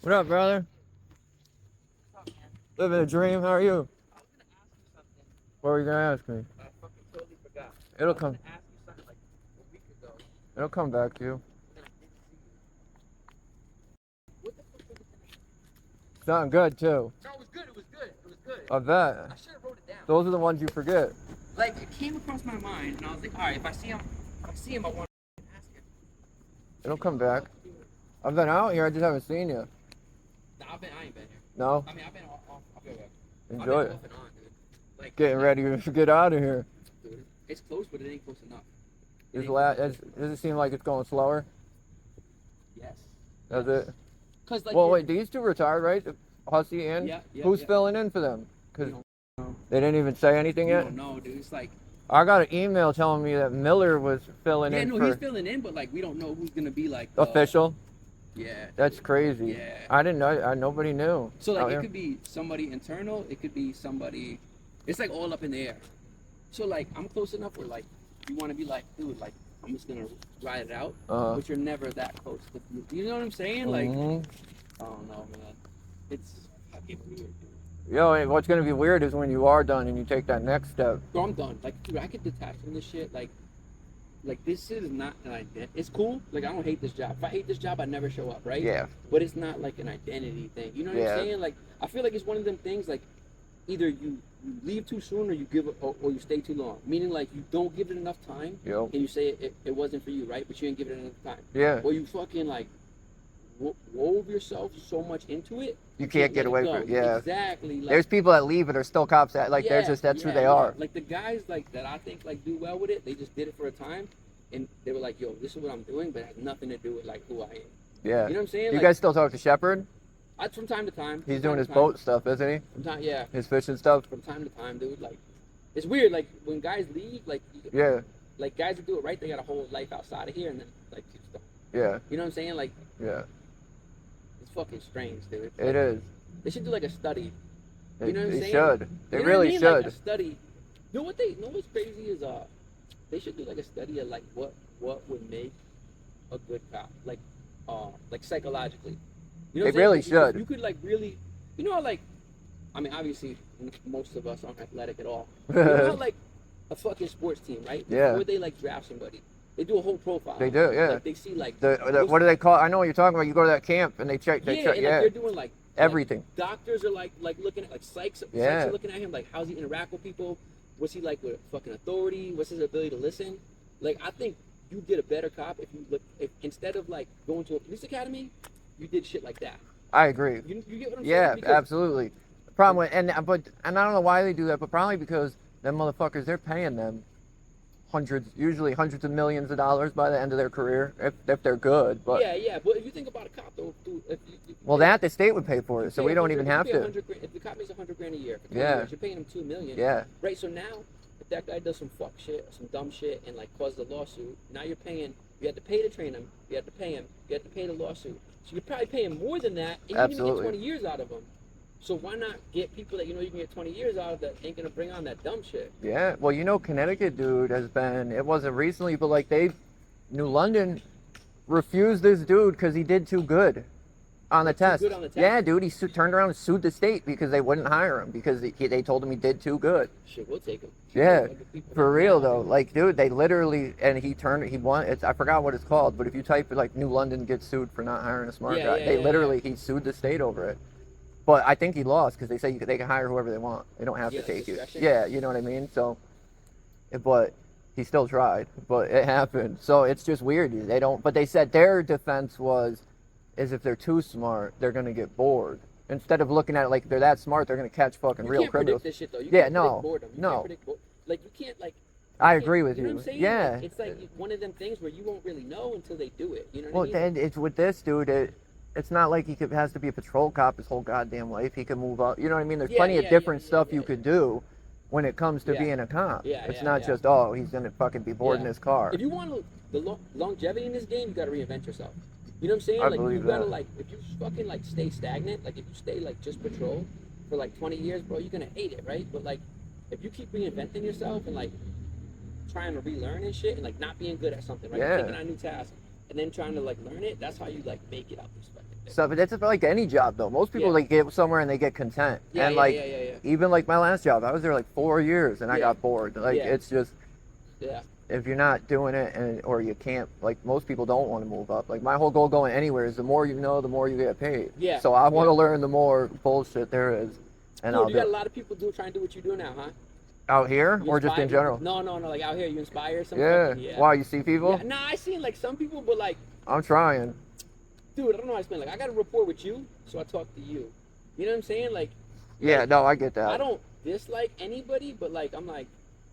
What up, brother? What's up, man? Living a dream. How are you? I was gonna ask you something, What were you gonna ask me? but I fucking totally forgot. I It'll was gonna come. ask you something like a week ago, It'll come back to you. and then I didn't see you. What the fuck was it gonna be? Sounding good too. No, it was good. It was good. It was good. I bet. I should have wrote it down. Those are the ones you forget. Like it came across my mind, and I was like, all right, if I see him, I want to ask him. It'll come back. I've been out here. I just haven't seen you. Nah, I ain't been here. No. I mean, I've been off. I've been Enjoy it. off and on, dude. Like Getting ready to get out of here. dude, it's close, but it ain't close enough. Does it seem like it's going slower? Yes. Does it? Cause like. Well, you're- wait. These two retired, right? Hussey and Yeah, yeah, who's yeah. filling in for them? We Because don't know. they didn't even say anything We yet. don't know, dude. It's like. I got an email telling me that Miller was filling Yeah, in no, for he's filling in, but like we don't know who's gonna be like official. Yeah. That's crazy. Yeah. I didn't know. Nobody knew. So like out it here. could be somebody internal, it could be somebody. It's like all up in the air. So like I'm close enough where like you want to be like, dude, like I'm just gonna ride it out, but you're never that close. You know what I'm saying? Like Mhm. I don't know, man. It's fucking weird, dude. Yo, what's gonna be weird is when you are done and you take that next step. Bro, I'm done. Like, dude, I get detached from this shit. Like this shit is not an identity. It's cool. Like, I don't hate this job. If I hate this job, I'd never show up, right? Yeah. But it's not like an identity thing. You know what Yeah. I'm saying? Like, I feel like it's one of them things. Like, either you leave too soon or you give it, or you stay too long. Meaning, like, you don't give it enough time, Yep. and you say it wasn't for you, right? But you didn't give it enough time. Yeah. Or you fucking like wove yourself so much into it. You can't get let away go. from it. Yeah. Exactly. Like, There's people that leave and are still cops. That like they're yeah, just that's who yeah, they yeah. are. Like the guys like that I think like do well with it. They just did it for a time, and they were like, "Yo, this is what I'm doing," but it has nothing to do with like who I am. Yeah. You know what I'm saying? You Like, guys still talk to Shepard? from time to time. He's from doing time his to time. boat stuff, isn't he? From time, yeah. His fishing stuff. From time to time, dude. Like, it's weird. Like when guys leave, like Yeah. like guys that do it right, they got a whole life outside of here, and then like keep stuff. Yeah. You know what I'm saying? Like, Yeah. it's fucking strange, dude. It is. They should do like a study. They, You know what I'm they saying? should. They You know what I really mean? should. Like a study. You know what they? You know what's crazy is they should do like a study of like what would make a good cop, like psychologically. You know what They I'm really saying? should. You could like really, you know, how, like, I mean, obviously most of us aren't athletic at all. You know how, like a fucking sports team, right? Yeah. Before they like draft somebody, they do a whole profile. They do, yeah. Like they see like What do they call? I know what you're talking about. You go to that camp and they check. They yeah, check. and, Yeah. like, they're doing like Everything. doctors are like looking at like psychs Yeah. are looking at him like how's he interact with people, what's he like with fucking authority, what's his ability to listen. Like I think you get a better cop if you look if instead of like going to a police academy, you did shit like that. I agree. You get what I'm Yeah, saying? Because absolutely. The problem with and I don't know why they do that, but probably because them motherfuckers they're paying them usually hundreds of millions of dollars by the end of their career if they're good. But yeah, but if you think about a cop though, dude, well, that the state would pay for it, so we don't even have to. If the cop makes $100,000 a year for 20 Yeah. years, you're paying him $2 million. Yeah. Right. So now, if that guy does some fuck shit, some dumb shit, and like causes a lawsuit, now you're paying. You have to pay to train him. You have to pay him. You have to pay the lawsuit. So you're probably paying more than that, and you didn't even Absolutely. get 20 years out of him. So why not get people that you know you can get 20 years out of that ain't gonna bring on that dumb shit? Yeah. Well, Connecticut dude has been. It wasn't recently, but like New London refused this dude because he did too good on the test. good on the test? Yeah, dude. He turned around and sued the state because they wouldn't hire him because they told him he did too good. Shit, we'll take him. Yeah, Like, people for like real that, though. dude. Like, dude, they literally he won. I forgot what it's called, but if you type like New London gets sued for not hiring a smart Yeah, guy, yeah, they yeah, literally he sued the state over it. But I think he lost because they say they can hire whoever they want. They don't have Yeah, to take you. discretion. Yeah, you know what I mean. So, but he still tried, but it happened. So it's just weird. They don't. But they said their defense is if they're too smart, they're gonna get bored. Instead of looking at it like they're that smart, they're gonna catch fucking You real can't criminals. predict this shit though. You Yeah, can't no, predict boredom. You no. can't predict like you can't like. I can't- agree with You know you. what I'm saying? Yeah. Like, it's like one of them things where you won't really know until they do it. You know Well, what I mean? then it's with this dude. It's not like has to be a patrol cop his whole goddamn life. He can move up. You know what I mean? There's Yeah, plenty of yeah, different yeah, stuff yeah, you yeah. could do when it comes to Yeah. being a cop. Yeah, It's yeah, not yeah. just he's gonna fucking be bored in Yeah. his car. If you want the longevity in this game, you got to reinvent yourself. You know what I'm saying? I like believe you gotta that. like if you fucking like stay stagnant, like if you stay like just patrol for like 20 years, bro, you're gonna hate it, right? But like if you keep reinventing yourself and like trying to relearn and shit and like not being good at something, right? Yeah. Taking on a new task and then trying to like learn it, that's how you like make it out this fucking thing. So, but that's like any job though. Most people like get somewhere and they get content. And like even like my last job, I was there like 4 years and I got bored. Like it's just if you're not doing it and or you can't, like most people don't want to move up. Like my whole goal going anywhere is the more you know, the more you get paid. Yeah. So I want to learn the more bullshit there is. And dude, you got a lot of people trying to do what you do now, huh? Out here or just in general? No, like out here, you inspire somebody. Yeah. Wow, you see people? Yeah. Nah, I seen like some people, but like. I'm trying. Dude, I don't know how to explain. Like I got a rapport with you, so I talk to you. You know what I'm saying? Like. Yeah, no, I get that. I don't dislike anybody, but like I'm like.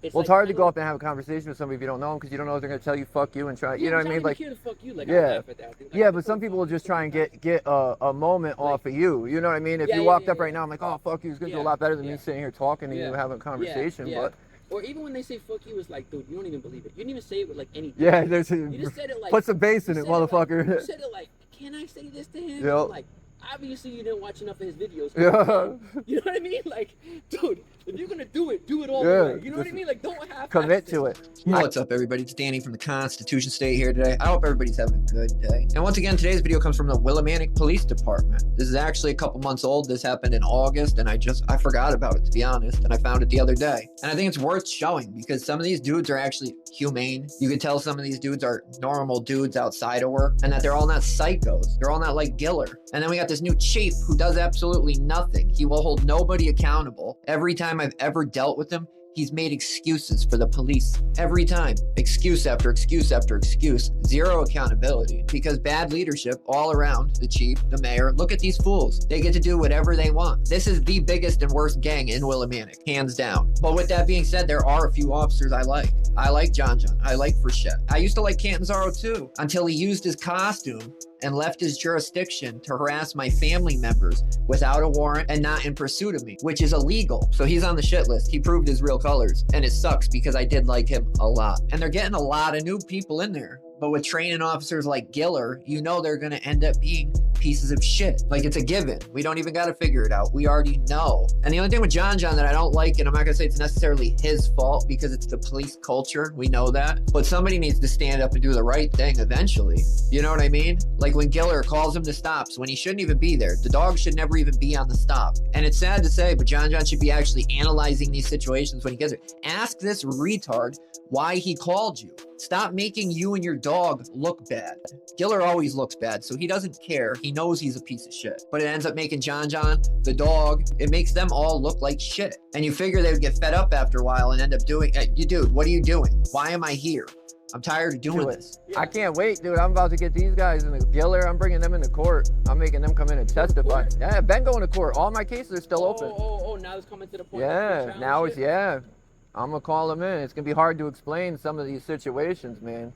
It's hard to go up and have a conversation with somebody if you don't know them because you don't know if they're going to tell you fuck you and try. You know what I mean? Like, here to fuck you. Like, yeah, like, but some people will just try and get a moment off of you. You know what I mean? If you walked up right now, I'm like, oh fuck you, it's going to do a lot better than me sitting here talking to you, having a conversation. But or even when they say fuck you, it's like, dude, you don't even believe it. You didn't even say it with like any. Yeah, you just said it like. Put some bass in it, motherfucker. You said it like, can I say this to him? Yep. Like, obviously you didn't watch enough of his videos. Yeah. You know what I mean? Like, dude, if you're gonna do it all the way. You know what I mean? Like, don't have commit to it. What's up, everybody? It's Danny from the Constitution State here today. I hope everybody's having a good day. And once again, today's video comes from the Willimantic Police Department. This is actually a couple months old. This happened in August, and I forgot about it, to be honest, and I found it the other day. And I think it's worth showing because some of these dudes are actually humane. You can tell some of these dudes are normal dudes outside of work, and that they're all not psychos. They're all not like GIller. And then we got this new chief who does absolutely nothing. He will hold nobody accountable. Every time I've ever dealt with him, he's made excuses for the police. Every time. Excuse after excuse after excuse. Zero accountability. Because bad leadership all around. The chief, the mayor. Look at these fools. They get to do whatever they want. This is the biggest and worst gang in Willimantic. Hands down. But with that being said, there are a few officers I like. I like Jon Jon. I like Frechette. I used to like Catanzaro too. Until he used his costume and left his jurisdiction to harass my family members without a warrant and not in pursuit of me, which is illegal. So he's on the shit list. He proved his real colors, and it sucks because I did like him a lot. And they're getting a lot of new people in there. But with training officers like GIller, you know they're going to end up being pieces of shit. Like, it's a given. We don't even got to figure it out. We already know. And the only thing with Jon Jon that I don't like, and I'm not going to say it's necessarily his fault because it's the police culture. We know that. But somebody needs to stand up and do the right thing eventually. You know what I mean? Like when GIller calls him to stops when he shouldn't even be there. The dog should never even be on the stop. And it's sad to say, but Jon Jon should be actually analyzing these situations when he gets it. Ask this retard why he called you. Stop making you and your dog look bad. GIller always looks bad, so he doesn't care. He knows he's a piece of shit. But it ends up making Jon Jon, the dog, it makes them all look like shit. And you figure they would get fed up after a while and end up doing, dude, what are you doing? Why am I here? I'm tired of doing this. I can't wait, dude. I'm about to get these guys in the GIller. I'm bringing them into court. I'm making them come in and testify. Yeah, been going to court. All my cases are still open. Now it's coming to the point. Yeah, now it's, I'm going to call them in. It's going to be hard to explain some of these situations, man.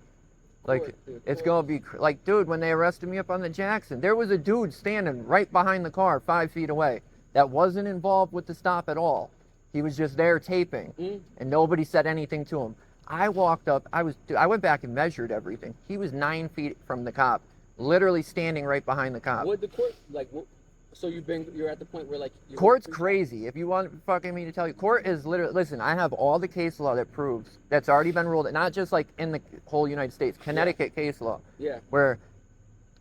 Like, it's going to be, like, dude, when they arrested me up on the Jackson, there was a dude standing right behind the car 5 feet away that wasn't involved with the stop at all. He was just there taping, and nobody said anything to him. I walked up, I went back and measured everything. He was 9 feet from the cop, literally standing right behind the cop. What the court, like, so you're at the point where, like... Court's crazy. If you want fucking me to tell you, court is literally, listen, I have all the case law that proves, that's already been ruled, not just like in the whole United States, Connecticut case law. Yeah. Where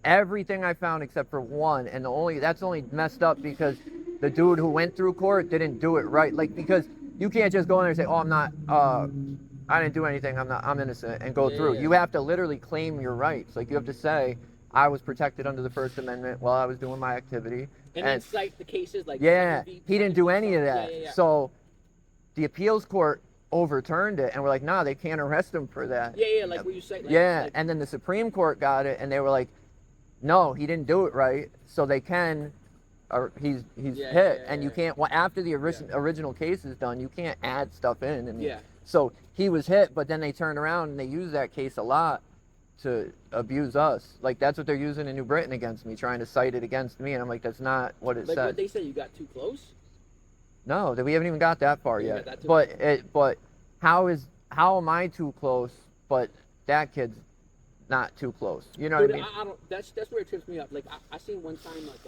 everything I found except for one, and that's only messed up because the dude who went through court didn't do it right. Like, because you can't just go in there and say, oh, I'm not, I didn't do anything, I'm innocent, and go through. You have to literally claim your rights. Like, you have to say, I was protected under the First Amendment while I was doing my activity. And then cite the cases like... Yeah, he didn't do any of that. So the appeals court overturned it, and we're like, nah, they can't arrest him for that. Yeah, like what you say. Like, like, and then the Supreme Court got it, and they were like, no, he didn't do it right, so they can... Or he's hit, and you can't... Well, after the original case is done, you can't add stuff in. And so he was hit, but then they turned around, and they used that case a lot to abuse us. Like, that's what they're using in New Britain against me, trying to cite it against me, and I'm like, that's not what it said. Like what they say, you got too close? No, we haven't even got that far yet. But how am I too close, but that kid's not too close? You know what I mean? I don't, that's where it trips me up. Like, I seen one time, like...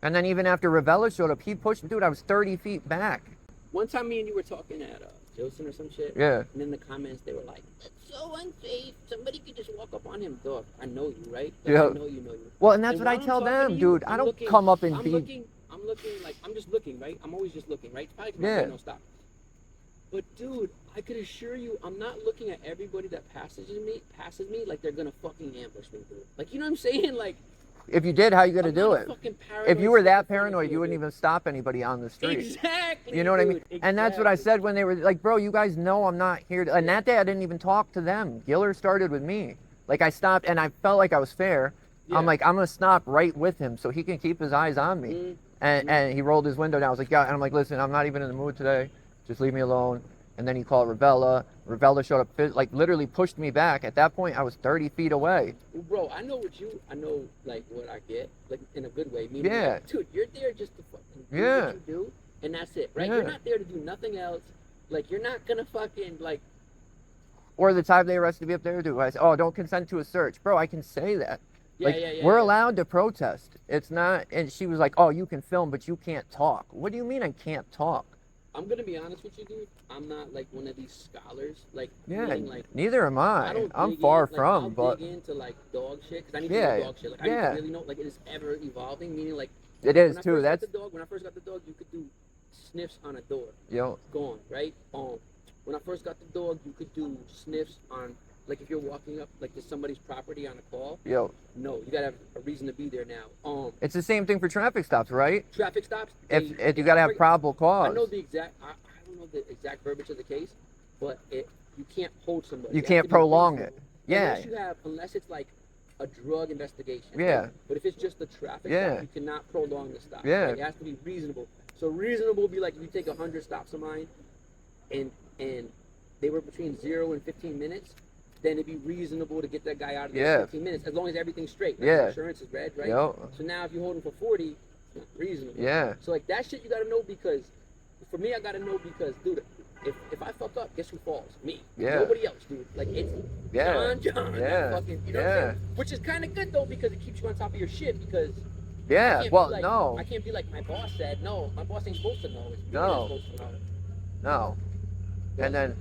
And then even after Ravella showed up, he pushed me. Dude, I was 30 feet back. One time me and you were talking at Pilsen or some shit. Yeah. And in the comments, they were like, "That's so unsafe. Somebody could just walk up on him." Dog, I know you, right? Like, Yeah. I know you. Well, and that's And what I while I'm tell talking them, to you, dude. I I'm don't looking- come up and I'm be. looking like, I'm just looking, right? I'm always just looking, right? Probably 'cause my Yeah. brain don't stop. But dude, I could assure you, I'm not looking at everybody that passes me like they're gonna fucking ambush me, dude. Like, you know what I'm saying? Like, If you did, how you gonna I'm do not a it? fucking If you were that schizophrenic paranoid, dude, you wouldn't dude. even stop anybody on the street. Exactly. You know what I mean? dude, And that's what I exactly. said when they were like, bro, you guys know I'm not here. And that day I didn't even talk to them. GIller started with me. Like I stopped and I felt like I was fair. Yeah. I'm like, I'm going to stop right with him so he can keep his eyes on me. Mhm. And he rolled his window down. I was like, yeah. And I'm like, listen, I'm not even in the mood today. Just leave me alone. And then he called Ravella. Ravella showed up, like literally pushed me back. At that point, I was 30 feet away. Well, bro, I know like what I get, like in a good way. Meaning, Yeah. like, dude, you're there just to fucking do Yeah. what you do, and that's it, right? Yeah. You're not there to do nothing else. Like, you're not gonna fucking like. Or the time they arrested me up there, dude. I said, oh, don't consent to a search. Bro, I can say that. Yeah, Like, yeah, yeah. we're yeah. allowed to protest. It's not, and she was like, oh, you can film, but you can't talk. What do you mean I can't talk? I'm gonna be honest with you, dude. I'm not like one of these scholars. Like, Yeah, meaning, like, neither am I I. don't I'm dig far in, like, from, I'll but dig into like dog shit because I need Yeah, to know dog shit. Like, I yeah. need to really know like it is ever evolving. Meaning, like, it is when I too. first got That's, the dog, when I first got the dog, you could do sniffs on a door. you know, Gone, right? When I first got the dog, you could do sniffs on, like, if you're walking up like to somebody's property on a call. yo, No, you gotta have a reason to be there now. it's the same thing for traffic stops, right? Traffic stops. If you gotta have probable cause. I know the exact. I don't know the exact verbiage of the case, but you can't hold somebody. You It has can't to be prolong reasonable. it. Yeah. Unless it's like a drug investigation. Yeah. right? But if it's just a traffic Yeah. stop, you cannot prolong the stop. Yeah. Right? It has to be reasonable. So reasonable would be like if you take 100 stops of mine, and they were between 0 and 15 minutes, then it'd be reasonable to get that guy out of there Yeah. in 15 minutes, as long as everything's straight. Like Yeah. Insurance is red, right? Yo. So now if you hold him for 40, it's not reasonable. Yeah. So like that shit you gotta know because, for me I gotta know because, dude, if I fuck up, guess who falls? Me. Yeah. Nobody else, dude. Like it's Yeah. Jon Jon. Yeah. That fucking, you know what I'm saying? Which is kind of good though because it keeps you on top of your shit because. I Yeah. can't Well, be like, no. I can't be like my boss said. No, my boss ain't supposed to know. It's me No. that's supposed to know. No. And then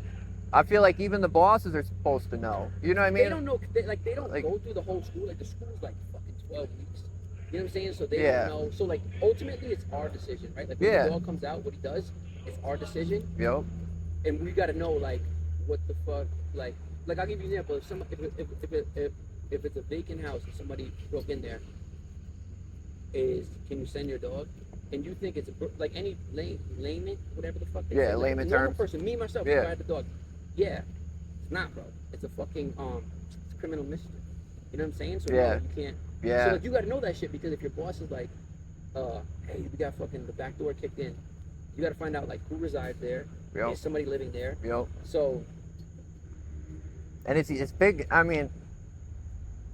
I feel like even the bosses are supposed to know. You know what I They mean? don't know. They don't Like- go through the whole school. Like the school's like fucking 12 weeks. You know what I'm saying? So they Yeah. don't know. So like ultimately, it's our decision, right? Like when Yeah. the dog comes out, what he does, it's our decision, Yo. and we got to know like what the fuck, like I'll give you an example. If it's a vacant house and somebody broke in there, can you send your dog? And you think it's like any layman, whatever the fuck. They Yeah, say, like, layman a normal terms. person, me myself, Yeah. if I had the dog. Yeah, it's not, bro. It's a fucking it's criminal mischief. You know what I'm saying? So Yeah. no, you can't. Yeah. So like you got to know that shit because if your boss is like, hey, we got fucking the back door kicked in, you got to find out like who resides there. Yo. Is somebody living there? Yo. So And it's big. I mean,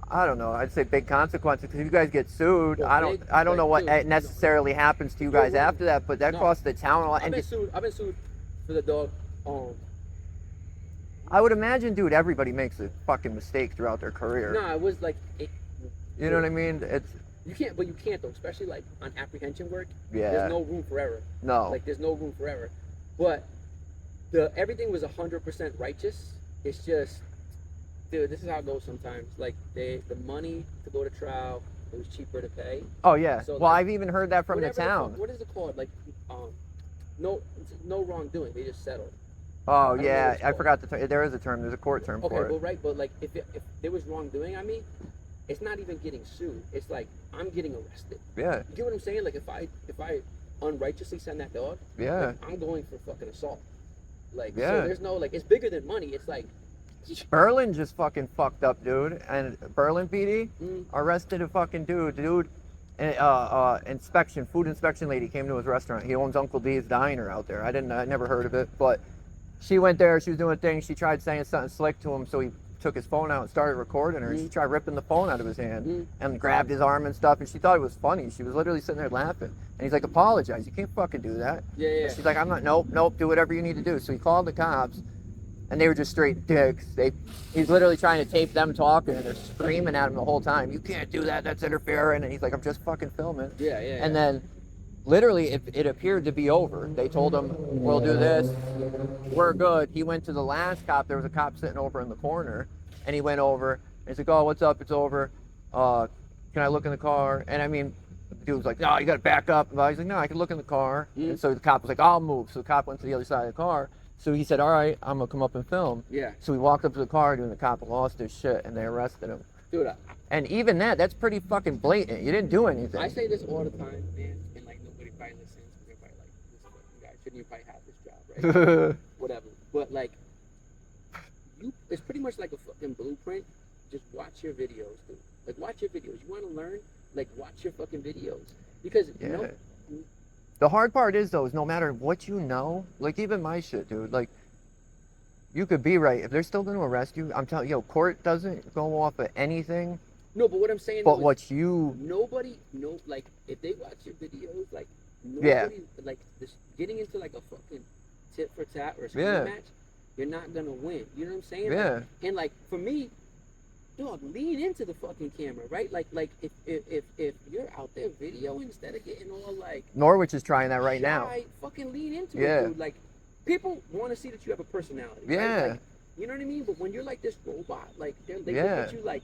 I don't know. I'd say big consequences because if you guys get sued, Well, I don't big, know like, what dude, necessarily happens to you Well, guys well, after that, but that no. costs the town a lot. I've And been sued for the dog. I would imagine, dude, everybody makes a fucking mistake throughout their career. No, it was like You know what I mean? It's you can't though, especially like on apprehension work. yeah. There's no room for error. No. Like there's no room for error. But everything was 100% righteous. It's just, dude, this is how it goes sometimes. Like the money to go to trial, it was cheaper to pay. Oh yeah. So, well, like, I've even heard that from the Whatever town. what is it called? Like no wrongdoing. They just settled. Oh don't know yeah, what it's I called. forgot the term. There is a term. There's a court term Okay, for it. well, right, but like if there was wrongdoing on me, it's not even getting sued. It's like I'm getting arrested. Yeah. You get what I'm saying? Like if I unrighteously send that dog, Yeah. like, I'm going for fucking assault. Like Yeah. so there's no like it's bigger than money. It's like Berlin just fucking fucked up, dude. And Berlin PD mm, arrested a fucking dude. Food inspection lady came to his restaurant. He owns Uncle D's Diner out there. I never heard of it, but she went there. She was doing things. She tried saying something slick to him, so he took his phone out and started recording her. She tried ripping the phone out of his hand and grabbed his arm and stuff. And she thought it was funny. She was literally sitting there laughing. And he's like, "Apologize. You can't fucking do that." yeah. And she's like, "I'm not. Nope. Do whatever you need to do." So he called the cops. And they were just straight dicks. He's literally trying to tape them talking, and they're screaming at him the whole time. "You can't do that. That's interfering." And he's like, "I'm just fucking filming." Yeah. And then literally, it appeared to be over. They told him, we'll do this, we're good. He went to the last cop. There was a cop sitting over in the corner, and he went over, and he's like, oh, what's up? It's over. Can I look in the car? And I mean, the dude was like, no, you got to back up. And he's like, no, I can look in the car. And so the cop was like, I'll move. So the cop went to the other side of the car. So he said, all right, I'm going to come up and film. Yeah. So he walked up to the car, and the cop lost his shit, and they arrested him. Dude, and even that's pretty fucking blatant. You didn't do anything. I say this all the time, man, and like nobody probably listens. They're probably like, this fucking guy shouldn't even probably have this job, right? Whatever. But like, it's pretty much like a fucking blueprint. Just watch your videos, dude. Like, watch your videos. You want to learn? Like, watch your fucking videos. Because, you know, the hard part is, though, is no matter what you know, like, even my shit, dude, like, you could be right. If they're still going to arrest you, I'm telling you, court doesn't go off of anything. No, but what I'm saying but is, what you... Nobody, like, if they watch your videos, like, nobody, like, this, getting into, like, a fucking tit for tat or a screaming match, you're not going to win. You know what I'm saying? Yeah. Like, and, like, for me, dog, lean into the fucking camera, right? Like if you're out there videoing instead of getting all like Norwich is trying that right now. Fucking lean into it, dude. Like people want to see that you have a personality. Yeah. Right? Like, you know what I mean? But when you're like this robot, like they look at you like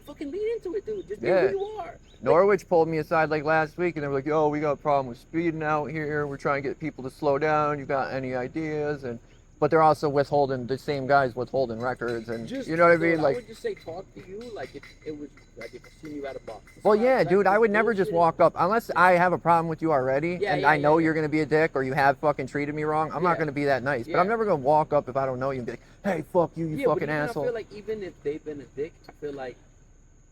fucking lean into it, dude. Just be who you are. Norwich pulled me aside like last week, and they were like, "Oh, we got a problem with speeding out here. We're trying to get people to slow down. You got any ideas?" But they're also withholding, the same guys withholding records, and you know what I mean? Like, I would just say talk to you like it was like if I seen you at a bar. Well, yeah, dude, I would never just walk up unless I have a problem with you already, and I know you're gonna be a dick or you have fucking treated me wrong. I'm not gonna be that nice, but I'm never gonna walk up if I don't know you and be like, "Hey, fuck you, you fucking asshole." I feel like even if they've been a dick, I feel like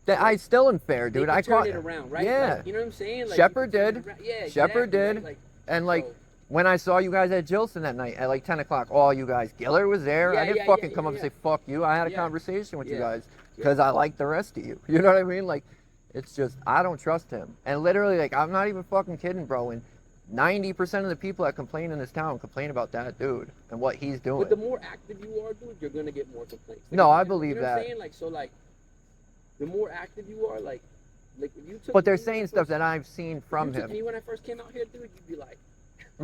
that I still unfair, dude. I caught it around, right? Yeah, like, you know what I'm saying? Like, Shepard did. Yeah, Shepard did, right? Like, and like. So, when I saw you guys at Jilson that night at like 10 o'clock, all you guys, GIller was there. I didn't fucking come up and say, fuck you. I had a conversation with you guys because I like the rest of you. You know what I mean? Like, it's just, I don't trust him. And literally, like, I'm not even fucking kidding, bro. And 90% of the people that complain in this town complain about that dude and what he's doing. But the more active you are, dude, you're going to get more complaints. Like, no, I believe you know that. What I'm saying? Like, so, like, the more active you are, like if you took... But they're saying stuff that I've seen from him. Me when I first came out here, dude, you'd be like...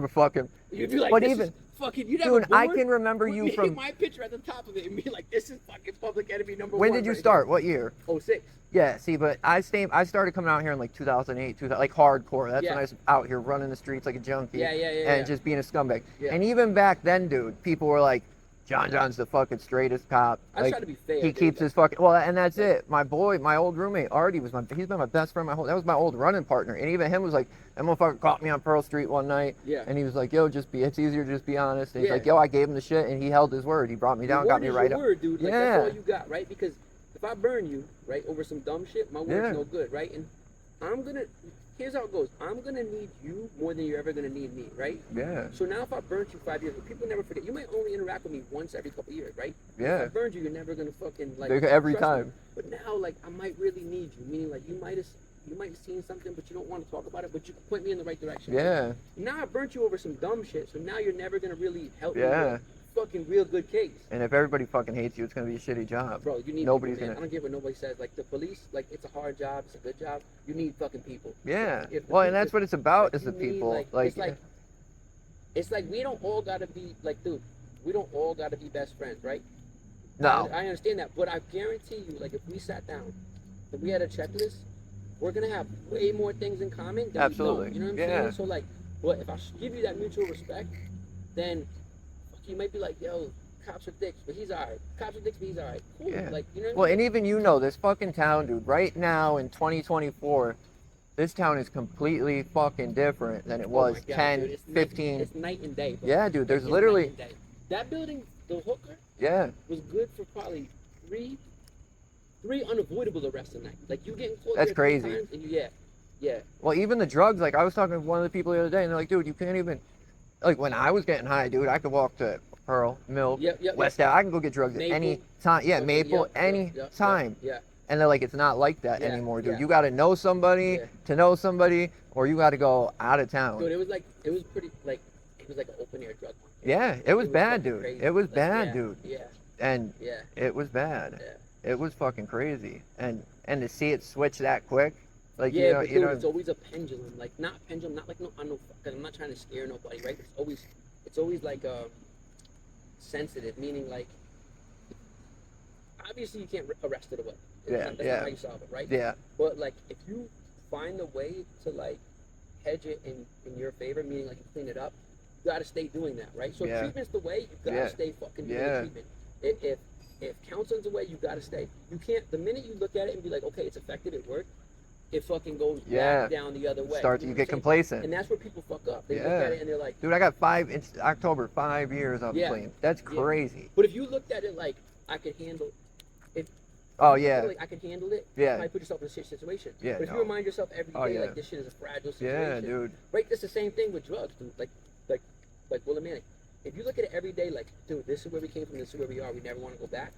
Fucking. You'd be like, but this even, is fucking, you'd have dude, a board I can remember you from my picture at the top of it and be like, this is fucking public enemy number when 1. When did you start? What year? 06. Yeah, see, but I started coming out here in like 2008, like hardcore. That's when I was out here running the streets like a junkie. And just being a scumbag. And even back then, dude, people were like, Jon Jon's the fucking straightest cop. I like, try to be fair. He keeps his fucking and that's it. My boy, my old roommate Artie he's been my best friend that was my old running partner. And even him was like, that motherfucker caught me on Pearl Street one night. And he was like, yo, it's easier to just be honest. And he's like, yo, I gave him the shit and he held his word. He brought me down, got me right up. Word, dude. Like, that's all you got, right? Because if I burn you, right, over some dumb shit, my word's no good, right? And here's how it goes. I'm going to need you more than you're ever going to need me, right? Yeah. So now if I burnt you 5 years ago, people never forget. You might only interact with me once every couple of years, right? Yeah. If I burned you, you're never going to fucking, like, every time. Me. But now, like, I might really need you. Meaning, like, you might have seen something, but you don't want to talk about it, but you can point me in the right direction. Yeah. Right? Now I burnt you over some dumb shit, so now you're never going to really help me with a fucking real good case. And if everybody fucking hates you, it's going to be a shitty job. Bro, you need Nobody's people, going to... I don't care what nobody says. Like, the police, like, it's a hard job, it's a good job. You need fucking people. Yeah. Well, and that's what it's about, is the people. It's like we don't all got to be, like, dude, we don't all got to be best friends, right? No. I understand that, but I guarantee you, like, if we sat down, if we had a checklist, we're going to have way more things in common than we don't. You know what I'm saying? So, like, well, if I give you that mutual respect, then you might be like, yo, cops are dicks, but he's alright. Cops are dicks, but he's alright. Cool. Yeah. Like, you know what well, I mean? and even this fucking town, dude, right now in 2024, this town is completely fucking different than it was 10, dude, 15. It's night and day. Bro. Yeah, dude, there's literally... That building, the hooker, was good for probably three unavoidable arrests a night. Like, you getting caught That's there crazy. 3 times and yeah. Well, even the drugs, like, I was talking to one of the people the other day, and they're like, dude, you can't even... Like, when I was getting high, dude, I could walk to Pearl, Milk, West Ave. I can go get drugs at any time. Yeah, Maple, any time. Yeah. And they're like, it's not like that anymore, dude. Yeah. You got to know somebody to know somebody, or you got to go out of town. Dude, it was like an open air drug market. Yeah, it was bad, dude. Crazy. It was bad, dude. Yeah. And it was bad. Yeah. It was fucking crazy. And to see it switch that quick Like Yeah, but you dude, know. it's always a pendulum. Like not pendulum, not like no, I know, because I'm not trying to scare nobody, right? It's always like sensitive, meaning like obviously you can't arrest it away. That's not how you solve it, right? Yeah. But like if you find a way to like hedge it in your favor, meaning like you clean it up, you gotta stay doing that, right? So if treatment's the way, you gotta stay fucking doing the treatment. If counseling's the way, you gotta stay. You can't. The minute you look at it and be like, okay, it's effective, it worked, it fucking goes back down the other way. You get complacent. And that's where people fuck up. They look at it and they're like, dude, I got it's October, 5 years of clean. That's crazy. But if you looked at it like, I could handle it. Like I can handle it. Yeah. You might put yourself in a shit situation. Yeah. But if you remind yourself every day, like this shit is a fragile situation. Yeah, dude. Right. It's the same thing with drugs, dude. Like Willimantic. If you look at it every day, like, dude, this is where we came from. This is where we are. We never want to go back.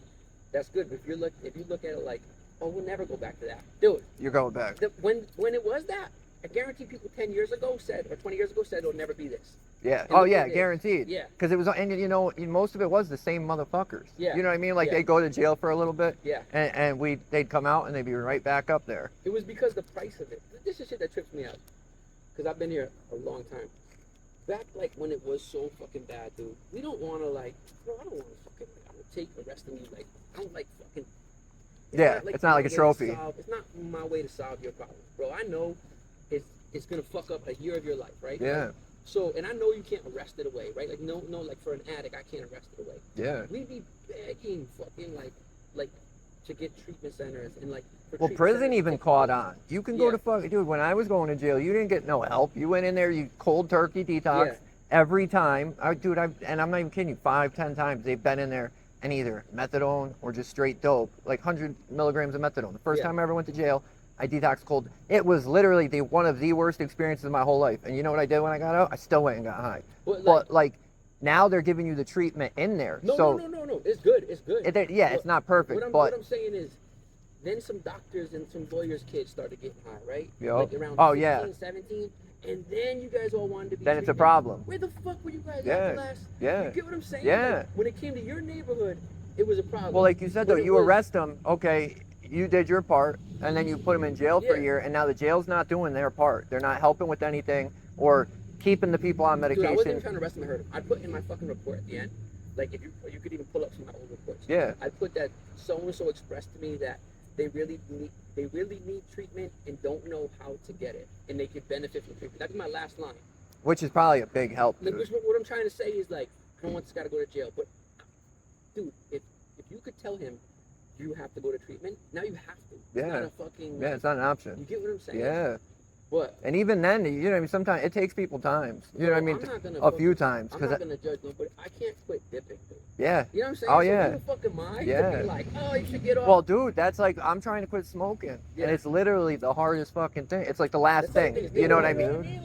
That's good. But if you look at it like, oh, we'll never go back to that, dude. You're going back. When it was that, I guarantee people 10 years ago said, or 20 years ago said, it'll never be this. Yeah. And guaranteed. Yeah. Because it was, and you know, most of it was the same motherfuckers. Yeah. You know what I mean? Like they'd go to jail for a little bit. Yeah. And they'd come out and they'd be right back up there. It was because the price of it. This is shit that trips me out. Because I've been here a long time. Back like when it was so fucking bad, dude. We don't want to like, bro. I don't want to fucking. I don't take arresting you like. I don't like fucking. It's not like a trophy. It's not my way to solve your problem, bro. I know it's gonna fuck up a year of your life, right? Yeah. Like, so, and I know you can't arrest it away, right? Like, no, like for an addict, I can't arrest it away. Yeah. We'd be begging fucking like to get treatment centers and like. Well, prison even caught on. You can go to fucking, dude, when I was going to jail, you didn't get no help. You went in there, you cold turkey detox every time. And I'm not even kidding you, 5-10 times they've been in there and either methadone or just straight dope, like 100 milligrams of methadone. The first time I ever went to jail, I detoxed cold. It was literally one of the worst experiences of my whole life. And you know what I did when I got out? I still went and got high. But like now they're giving you the treatment in there. No. It's good. It's good. It's not perfect. What I'm saying is, then some doctors and some lawyers' kids started getting high, right? Yep. Like around 16, 17, and then you guys all wanted to be. Then it's a problem. Where the fuck were you guys at the last? Yeah. You get what I'm saying? Yeah. Like, when it came to your neighborhood, it was a problem. Well, like you said, though, you arrest them. Okay, you did your part, and then you put them in jail for a year, and now the jail's not doing their part. They're not helping with anything or keeping the people on medication. Dude, I wasn't even trying to arrest them. I heard them. I put in my fucking report at the end. Like if you could even pull up some of my old reports. Yeah. I put that so and so expressed to me that they really need treatment and don't know how to get it, and they could benefit from treatment. That'd be my last line. Which is probably a big help. Like, what I'm trying to say is like, I don't want this guy to go to jail, but dude, if you could tell him you have to go to treatment, now you have to. It's not a fucking. Yeah, it's not an option. You get what I'm saying? Yeah. What? And even then, you know what I mean? Sometimes it takes people times. You know what I mean? A few times. I'm not gonna judge them, but I can't quit dipping, dude. Yeah. You know what I'm saying? Oh, so yeah. who the fuck am I Yeah. to be like, oh, you should get off? Well, dude, that's like, I'm trying to quit smoking. Yeah. And it's literally the hardest fucking thing. It's like the last thing. You know what I mean?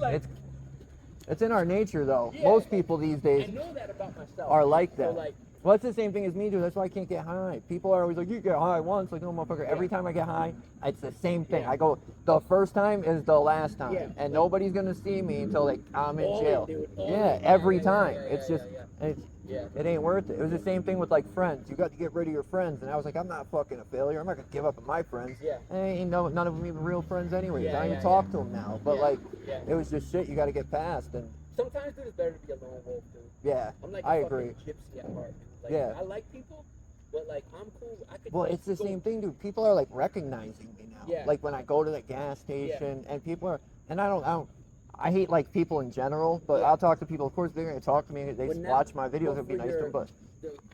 It's in our nature, though. Yeah. Most people these days I know that about myself. Are like that. So, like, well, it's the same thing as me, dude. That's why I can't get high. People are always like, you get high once. Like, no, motherfucker. Every time I get high, it's the same thing. I go, the first time is the last time. Yeah. And nobody's going to see me until I'm in jail. Every time. It's just, it ain't worth it. It was the same thing with, like, friends. You got to get rid of your friends. And I was like, I'm not fucking a failure. I'm not going to give up on my friends. Yeah. And none of them even real friends anyways. I don't even talk to them now. But, it was just shit you got to get past. And sometimes, dude, it's better to be a lone wolf, dude. Yeah, I'm like I a agree. gypsy at heart, dude. Like, I like people, but like I'm cool. I could. Well, it's the same thing, dude. People are like recognizing me now. Yeah. Like when I go to the gas station, and people are, and I hate like people in general, but I'll talk to people. Of course, they're gonna talk to me. They watch my videos. It'd be nice to them, but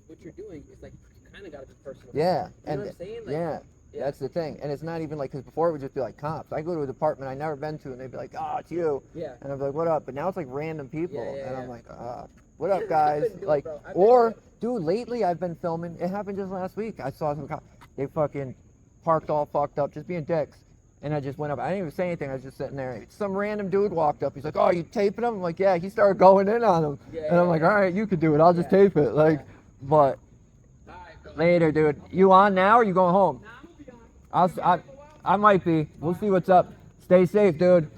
what you're doing is like you kind of gotta be personal. Yeah, you know what I'm saying? Like, yeah. That's the thing. And it's not even like, because before it would just be like cops. I go to a department I've never been to, and they'd be like, oh, it's you. Yeah. And I'd be like, what up? But now it's like random people. And I'm like, what up, guys? Like, dude, lately I've been filming. It happened just last week. I saw some cops. They fucking parked all fucked up, just being dicks. And I just went up. I didn't even say anything. I was just sitting there. Some random dude walked up. He's like, oh, you taping him? I'm like, yeah. He started going in on him. And I'm like, all right, you could do it. I'll just tape it. Like, but later, dude. You on now or you going home? I might be. We'll see what's up. Stay safe, dude.